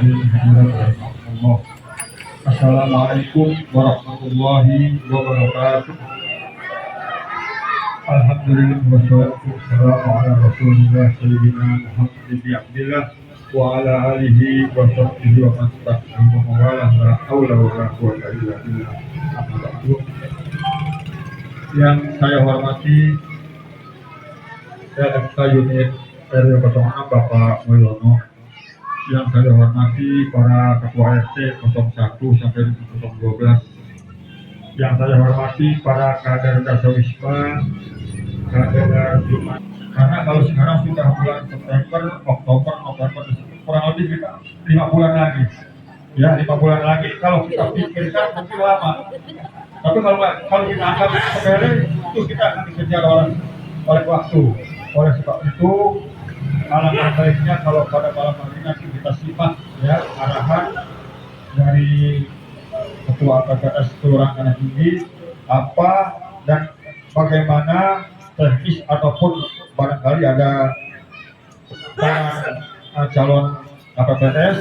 hadirin hadirat rahimakumullah. Assalamualaikum warahmatullahi wabarakatuh. Alhamdulillah wassalatu wassalamu ala Rasulillah sayyidina Muhammad bin Abdillah wa ala alihi wa sahbihi wa man tabi'ahum wa wala la haula wa la quwwata illa billah. Amma ba'du. Yang saya hormati RMK Unit RW 06 Bapak Mulyono, yang saya hormati para ketua RT 01 sampai 012, yang saya hormati para kader Dasawisma, kader Jumat. Karena kalau sekarang sudah bulan September, Oktober, November, kurang lebih kita 5 bulan lagi. Ya, 5 bulan lagi. Kalau kita pikirkan mungkin lama. Tapi kalau kita anggap sepele, itu kita akan dikejar oleh waktu. Oleh sebab itu, alangkah baiknya kalau pada malam hari nanti kita simak ya arahan dari Ketua PPS Kelurahan Tanah Tinggi apa dan bagaimana teknis ataupun barangkali ada calon KPPS.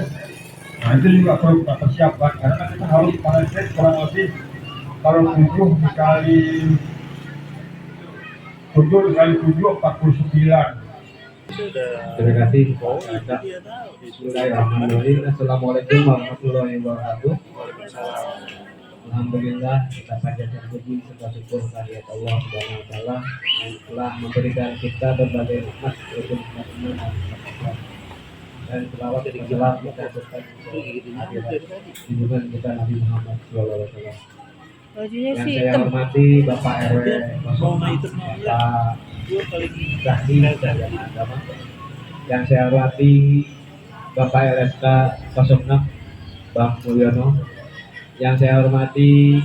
Nah itu juga perlu kita persiapkan karena kita harus target kurang lebih kalau 7 dikali 7 49. Terima kasih. Bismillahirrahmanirrahim. Assalamualaikum warahmatullahi wabarakatuh. Alhamdulillah kita panjatkan puji serta syukur kehadirat Allah Subhanahu wa taala yang telah memberikan kita berbagai nikmat yaitu nikmat iman dan selawat dan salam kita berikan junjungan kita Nabi Muhammad sallallahu alaihi wasallam. Yang saya hormati Bapak RW Bapak Zahdi dan agama. Yang saya hormati Bapak LSK 06 Bang Mulyono. Yang saya hormati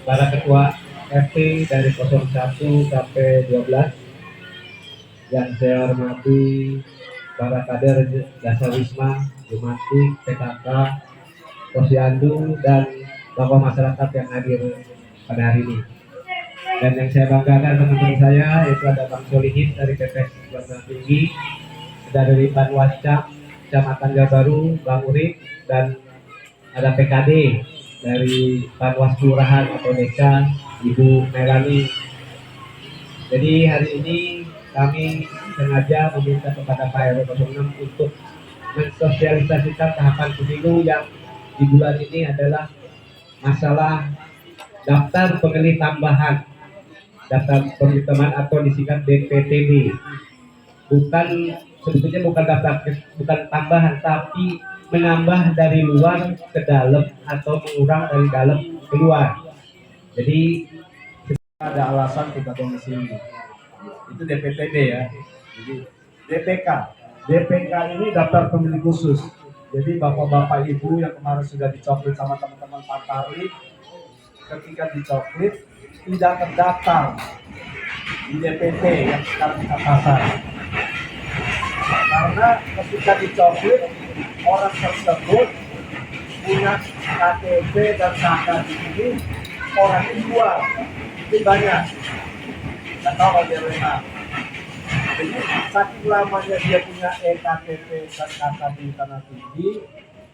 para ketua RT dari 01 sampai 12. Yang saya hormati para kader Dasawisma, Jumatik, PKK, Posyandu dan tokoh masyarakat yang hadir pada hari ini. Dan yang saya banggakan teman-teman saya yaitu ada Bang Solihin dari PPS Kelurahan Tinggi, ada dari Panwascam Kecamatan Gabaru, Bang Urip, dan ada PKD dari Panwas Kelurahan atau Desa, Ibu Melani. Jadi hari ini kami sengaja meminta kepada Pak RW 06 untuk mensosialisasikan tahapan pemilu yang di bulan ini adalah masalah daftar pemilih tambahan, daftar pemilih tambahan atau disingkat DPTB. Sebetulnya bukan tambahan, tapi menambah dari luar ke dalam atau mengurang dari dalam keluar. Jadi ada alasan kita domisili. Itu DPTB ya. Jadi DPK ini daftar pemilih khusus. Jadi bapak-bapak ibu yang kemarin sudah dicoklit sama teman-teman Pak Tarli, ketika dicoklit tidak terdaftar di DPT yang sekarang kita pasar. Karena ketika dicoklit orang tersebut punya KTP dan KK di sini, orang di luar itu banyak. Nggak tahu kalau dia benar. Jadi saking lamanya dia punya EKTP dan KK di Tanah Tinggi,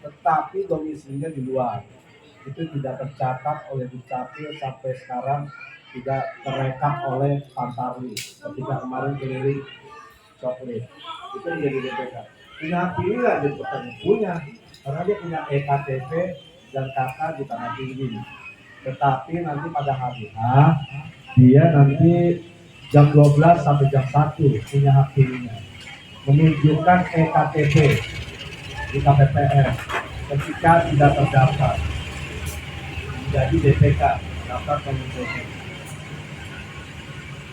tetapi domisilinya di luar. Itu tidak tercatat oleh Dukcapil sampai sekarang, tidak terekam oleh Pantarli ketika kemarin keliling coklit. Itu menjadi DPK. Punya hak pilih nggak? Dia bertanya punya, karena dia punya EKTP dan KK di Tanah Tinggi. Tetapi nanti pada hari H dia nanti jam 12 sampai jam 1 punya hak pilihnya, menunjukkan EKTP di KPPS ketika tidak terdaftar menjadi DPK, daftar pemilih.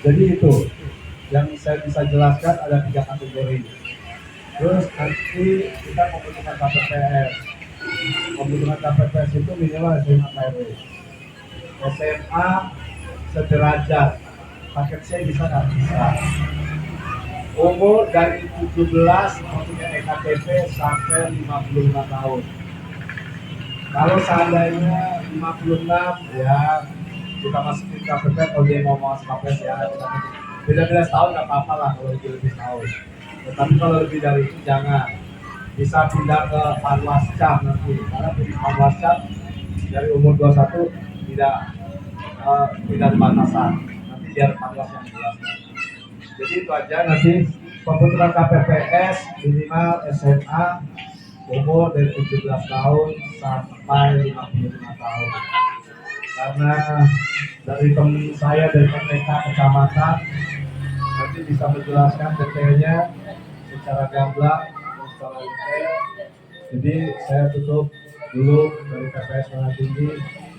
Jadi itu yang saya bisa jelaskan, ada 3 kategori. Terus nanti kita membutuhkan KPPS. Membutuhkan KPPS itu minimal SMA KRW, SMA sederajat, paket C bisa nggak? Bisa. Umur dari 17 mempunyai EKTP sampai 55 tahun. Kalau seandainya 56 ya kita masukin KPP. Kalau dia mau masuk KPS ya beda-beda tahun nggak apa-apa lah kalau lebih tahun. Tetapi kalau lebih dari itu jangan. bisa pindah ke Panwascam nanti, karena di Panwascam dari umur 21 tidak tidak ada batasan, nanti biar Panwas yang menjelaskan. Jadi itu aja, nanti pembentukan KPPS minimal SMA umur dari 17 tahun sampai 55 tahun. Karena dari teman saya dari PTK kecamatan nanti bisa menjelaskan detailnya secara gamblang dan secara detail. Jadi saya tutup dulu dari TPS Menara Tinggi.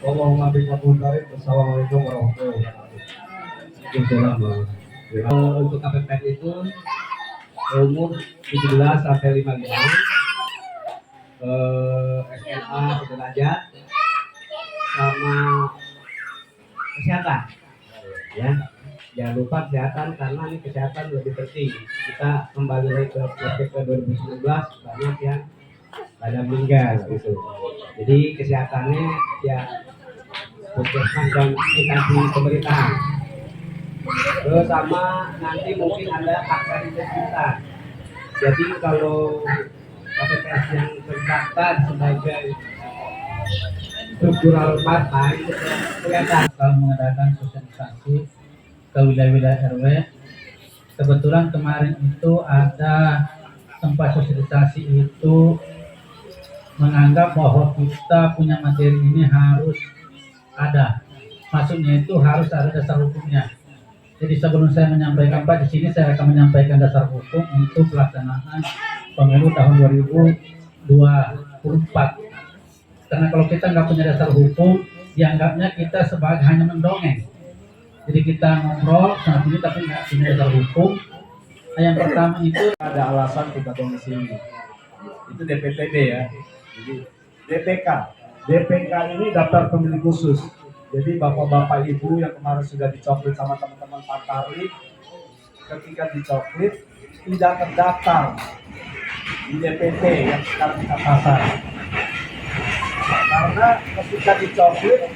Wassalamualaikum warahmatullahi wabarakatuh. Untuk KPPS itu umur 17 sampai 55, SMA sederajat, sama kesehatan. Ya, jangan lupa kesehatan karena ini kesehatan lebih penting. Kita kembali lagi ke PPK 2019, banyak yang pada meninggal gitu. Jadi kesehatannya ya puskesmas dan instansi pemerintahan. Terus sama nanti mungkin ada akta integritas. Jadi kalau KPPS yang terdaftar sebagai struktural partai itu kelihatan. Kalau mengadakan sosialisasi ke wilayah-wilayah RW, kebetulan kemarin itu ada tempat sosialisasi itu menganggap bahwa kita punya materi ini harus ada, maksudnya itu harus ada dasar hukumnya. Jadi sebelum saya menyampaikan Pak di sini, saya akan menyampaikan dasar hukum untuk pelaksanaan pemilu tahun 2024. Karena kalau kita nggak punya dasar hukum, dianggapnya kita sebagai hanya mendongeng. Jadi kita ngobrol saat ini tapi nggak punya dasar hukum. Nah, yang pertama itu Ada alasan kita domisili. Itu DPTB ya. Jadi DPK. DPK ini daftar pemilih khusus. Jadi bapak-bapak ibu yang kemarin sudah dicoklit sama teman-teman Pantarli, ketika dicoklit tidak terdaftar di DPT yang sekarang kita pasar. Karena ketika dicoklit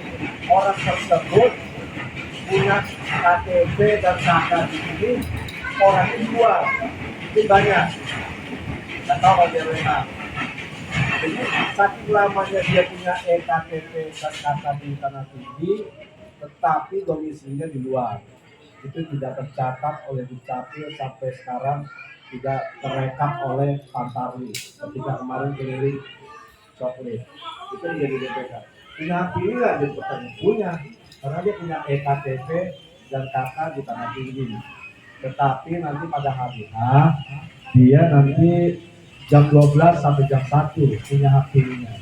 orang tersebut punya KTP dan KK di sini, orang itu jual, itu banyak. Nggak tahu kalau dia renang. Jadi saking lamanya dia punya EKTP dan KK di Tanah Tinggi, tetapi domisilinya di luar. Itu tidak tercatat oleh Dukcapil sampai sekarang, tidak terekam oleh Pantarli ketika kemarin keliling coklit. Itu menjadi DPK. Punya hak pilih lah jadi pertanyaan, punya, karena dia punya EKTP dan KK di Tanah Tinggi. Tetapi nanti pada hari H dia nanti jam 12 sampai jam 1 punya hak pilihnya,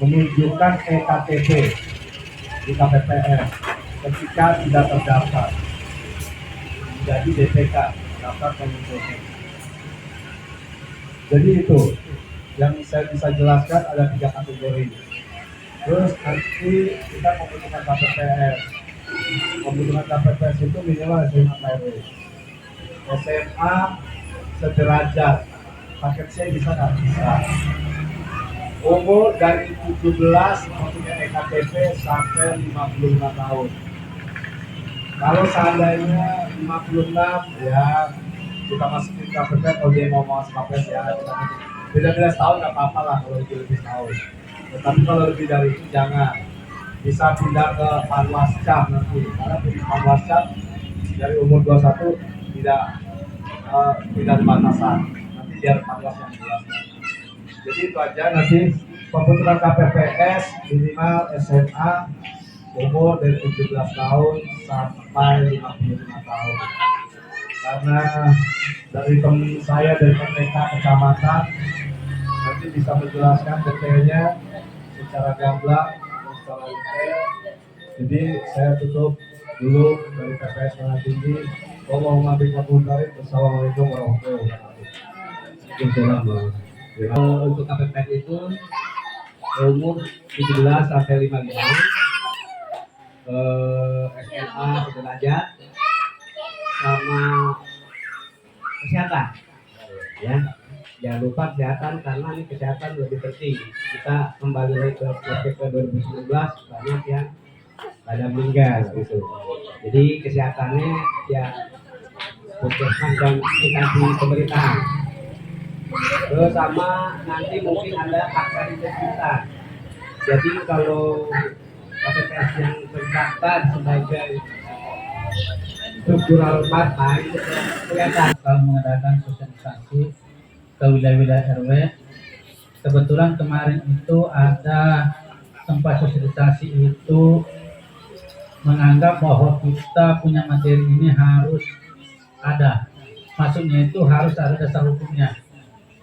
menunjukkan EKTP di KPPS ketika tidak terdaftar jadi DPK, daftar pemilih. Jadi itu yang saya bisa jelaskan, ada 3 kategori. Terus nanti kita membutuhkan KPPS. Membutuhkan KPPS itu minimal SMA KRW. SMA sederajat. Paket C bisa nggak? Bisa. Umur dari 17 maksudnya EKTP sampai 55 tahun. Kalau seandainya 56 ya kita masukin KPPS, kalau dia mau masuk KPPS ya beda-beda tahun nggak apa-apa lah kalau lebih tahun. Tetapi kalau lebih dari itu jangan. Bisa pindah ke Panwascam nanti, karena di Panwascam dari umur 21 tidak ada batasan, nanti biar Panwas yang menjelaskan. Jadi itu aja, nanti pembentukan KPPS minimal SMA umur dari 17 tahun sampai 55 tahun. Karena dari teman saya dari PTK kecamatan nanti bisa menjelaskan detailnya secara gamblang dan secara detail. Jadi saya tutup dulu dari TPS Menara Tinggi. Wassalamualaikum warahmatullahi wabarakatuh. Untuk KPPS itu umur 17 sampai 55, SMA sederajat, sama kesehatan. Ya, jangan lupa kesehatan karena ini kesehatan lebih penting. Kita kembali lagi ke PPK 2019, banyak yang pada meninggal gitu. Jadi kesehatannya ya puskesmas dan instansi pemerintahan. Terus sama nanti mungkin ada akreditasi. Jadi kalau KPPS yang terdaftar sebagai struktural partai itu kelihatan. Bakal mengadakan sosialisasi ke wilayah-wilayah RW. Kebetulan kemarin itu ada tempat sosialisasi itu menganggap bahwa kita punya materi ini harus ada. Maksudnya itu harus ada dasar hukumnya.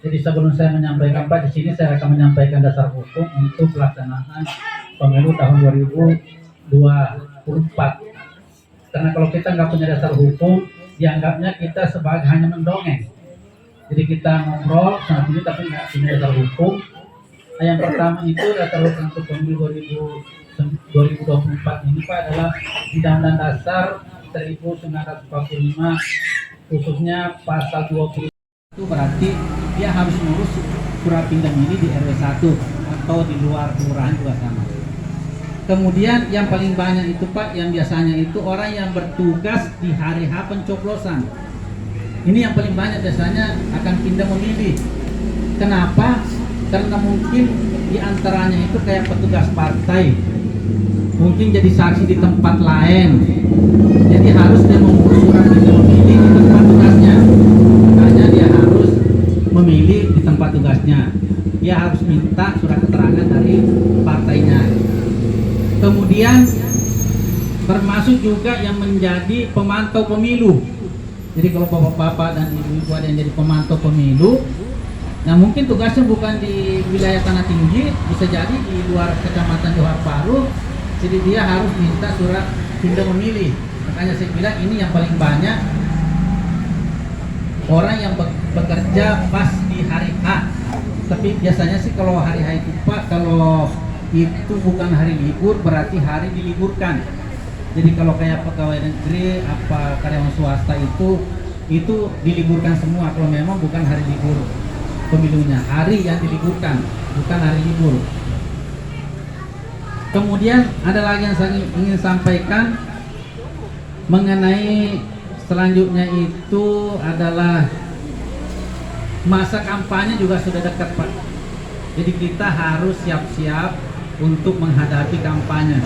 Jadi sebelum saya menyampaikan Pak di sini, saya akan menyampaikan dasar hukum untuk pelaksanaan pemilu tahun 2024. Karena kalau kita nggak punya dasar hukum, dianggapnya kita sebagai hanya mendongeng. Jadi kita ngobrol saat ini tapi nggak punya dasar hukum. Nah, yang pertama itu dasar hukum untuk pemilu 2024 ini Pak adalah Undang-Undang Dasar 1945 khususnya pasal 20 itu berarti dia harus ngurus surat pindah milih di RW 1 atau di luar kelurahan juga sama. Kemudian yang paling banyak itu Pak, yang biasanya itu orang yang bertugas di hari H pencoblosan. Ini yang paling banyak biasanya akan pindah memilih. Kenapa? Karena mungkin diantaranya itu kayak petugas partai, mungkin jadi saksi di tempat lain. Jadi harus dia mengurus surat pindah memilih di tempat tugasnya. Makanya dia harus memilih di tempat tugasnya. Dia harus minta surat keterangan dari partainya. Kemudian termasuk juga yang menjadi pemantau pemilu. Jadi kalau bapak-bapak dan ibu-ibu ada yang jadi pemantau pemilu, nah mungkin tugasnya bukan di wilayah Tanah Tinggi, bisa jadi di luar Kecamatan Johar Baru. Jadi dia harus minta surat pindah memilih. Makanya saya bilang ini yang paling banyak orang yang bekerja pas di hari H. Tapi biasanya sih kalau hari H itu Pak, kalau itu bukan hari libur berarti hari diliburkan. Jadi kalau kayak pegawai negeri apa karyawan swasta itu diliburkan semua kalau memang bukan hari libur pemilunya, hari yang diliburkan bukan hari libur. Kemudian ada lagi yang saya ingin sampaikan mengenai selanjutnya itu adalah masa kampanye juga sudah dekat Pak. Jadi kita harus siap-siap untuk menghadapi kampanye.